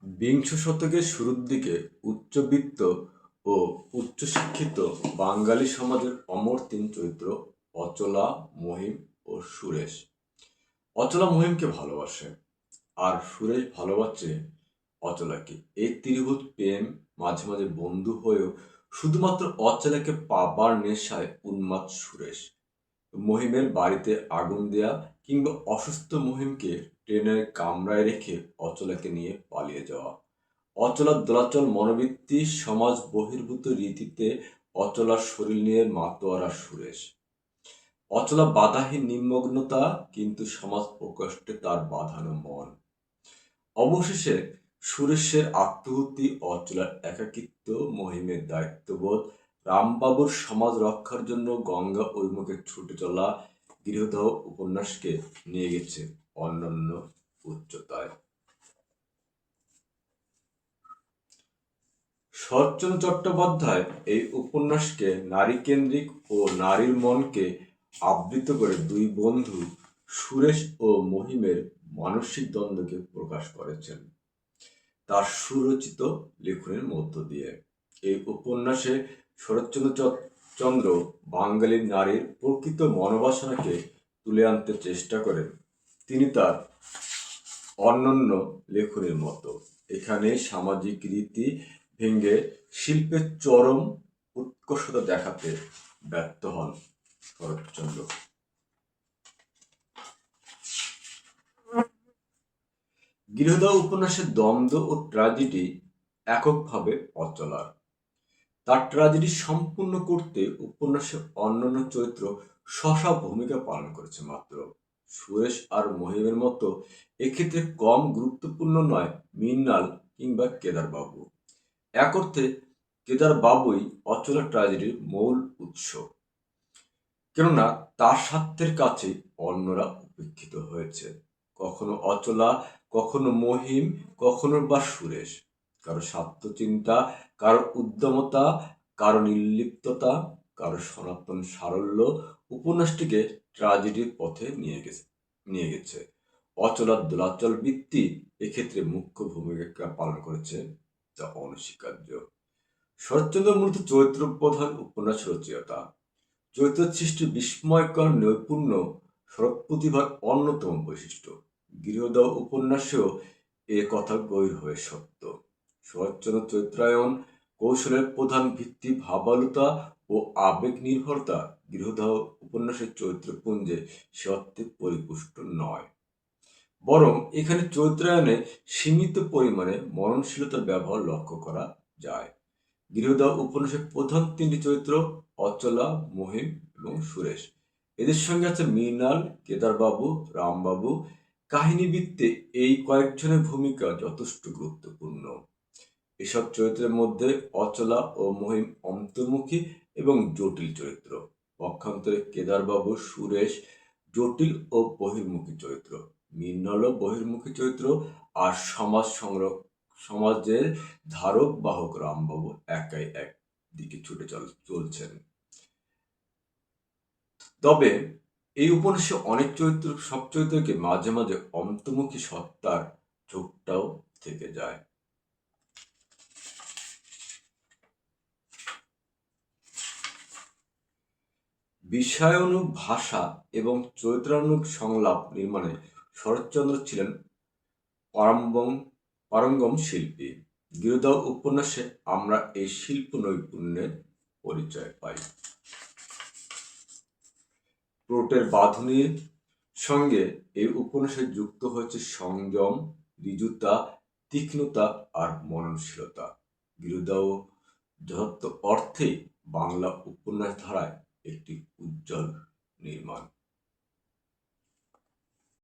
বিংশ শতকের শুরুর দিকে উচ্চবিত্ত ও উচ্চশিক্ষিত বাঙালি সমাজের অমর তিন চরিত্র অচলা, মহিম ও সুরেশ। অচলা মহিমকে ভালোবাসে আর সুরেশ ভালোবাসে অচলাকে। এই ত্রিভুজ প্রেম মাঝে মাঝে বন্ধু হয়েও শুধুমাত্র অচলাকে পাবার নেশায় উন্মাদ সুরেশ। মহিমের বাড়িতে আগুন দেয়া কিংবা অসুস্থ মহিমকে ট্রেনের কামরায় রেখে অচলাকে নিয়ে পালিয়ে যাওয়া। অচলার দোলাচল মনোবৃত্তি, সমাজ বহির্ভূত রীতিতে অচলার শরীর নিয়ে মাতোয়ারা সুরেশ। অচলা বাধাহীন নিমগ্নতা, কিন্তু সমাজ প্রকোষ্ঠে তার বাঁধানো মন। অবশেষে সুরেশের আত্মহুতি, অচলার একাকিত্ব, মহিমের দায়িত্ববোধ, রামবাবুর সমাজ রক্ষার জন্য গঙ্গা অভিমুখে ছুটে চলা গৃহদাহ উপন্যাসকে নিয়ে গেছে অনন্য উচ্চতায়। শরৎচন্দ্র চট্টোপাধ্যায় এই উপন্যাসকে নারীকেন্দ্রিক ও নারীর মনকে আবৃত করে দুই বন্ধু সুরেশ ও মহিমের মানসিক দ্বন্দ্বকে প্রকাশ করেছেন তার সুরচিত লেখনের মধ্য দিয়ে। এই উপন্যাসে শরৎচন্দ্র বাঙালির নারীর প্রকৃত মনোবাসনাকে তুলে আনতে চেষ্টা করেন তিনি তার অনন্য লেখনের মতো। এখানে সামাজিক রীতি ভেঙে শিল্পের চরম উৎকর্ষতা দেখাতে ব্যর্থ হন শরৎচন্দ্র। গৃহদাহ উপন্যাসের দ্বন্দ্ব ও ট্র্যাজেডি এককভাবে অচলার। তার ট্র্যাজেডি সম্পূর্ণ করতে উপন্যাসের অন্যান্য চরিত্র স্ব ভূমিকা পালন করেছে মাত্র। সুরেশ আর মহিমের মতো এক্ষেত্রে কম গুরুত্বপূর্ণ নয় মৃণাল কিংবা কেদারবাবু। এক অর্থে কেদারবাবুই অচলা ট্র্যাজেডির মূল উৎস, কেননা তার স্বার্থের কাছে অন্যরা উপেক্ষিত হয়েছে। কখনো অচলা, কখনো মহিম, কখনো বা সুরেশ। কারো স্বার্থ চিন্তা, কারো উদ্যমতা, কারো নির্লিপ্ততা, কারো সনাতন সারল্য উপন্যাসটিকে ট্র্যাজেডির পথে নিয়ে গেছে। অচলার দোলাচল বৃত্তি এক্ষেত্রে মুখ্য ভূমিকা পালন করেছে, যা অনস্বীকার্য। শরৎচন্দ্র মূলত চরিত্র প্রধান উপন্যাস রচয়িতা। চরিত্র সৃষ্টির বিস্ময়কর নৈপুণ্য শরৎ প্রতিভার অন্যতম বৈশিষ্ট্য। গৃহদাহ উপন্যাসেও এ কথা গভীরভাবে সত্য। শরৎচন্দ্র চরিত্রায়ন কৌশলের প্রধান ভিত্তি ভাবালুতা ও আবেগ নির্ভরতা। গৃহদাহ উপন্যাসের চরিত্রপুঞ্জে সে অর্থে পরিপুষ্ট নয়, বরং এখানে চরিত্রায়নে সীমিত পরিমাণে মননশীলতার ব্যবহার লক্ষ্য করা যায়। গৃহদাহ উপন্যাসের প্রধান তিনটি চরিত্র অচলা, মহিম এবং সুরেশ। এদের সঙ্গে আছে মৃণাল, কেদারবাবু, রামবাবু। কাহিনীবৃত্তে এই কয়েকজনের ভূমিকা যথেষ্ট গুরুত্বপূর্ণ। এসব চরিত্রের মধ্যে অচলা ও মহিম অন্তর্মুখী এবং জটিল চরিত্র। পক্ষান্তরে কেদারবাবু, সুরেশ জটিল ও বহির্মুখী চরিত্র। মৃণালও বহির্মুখী চরিত্র, আর সমাজের ধারক বাহক রামবাবু একাই এক দিকে ছুটে চলছেন। তবে এই উপন্যাসে সব চরিত্রকে মাঝে মাঝে অন্তর্মুখী সত্তার ঝোঁকটাও থেকে যায়। বিষয়ানুগ ভাষা এবং চরিত্রানুগ সংলাপ নির্মাণে শরৎচন্দ্র ছিলেন পারঙ্গম শিল্পী। গৃহদাহ উপন্যাসে আমরা এই শিল্প নৈপুণ্যের পরিচয় পাই। প্রোটের বাঁধুনির সঙ্গে এই উপন্যাসে যুক্ত হয়েছে সংযম, ঋজুতা, তীক্ষ্ণতা আর মননশীলতা। গৃহদাহ যথার্থ অর্থেই বাংলা উপন্যাস ধারায় একটি উজ্জ্বল নির্মাণ।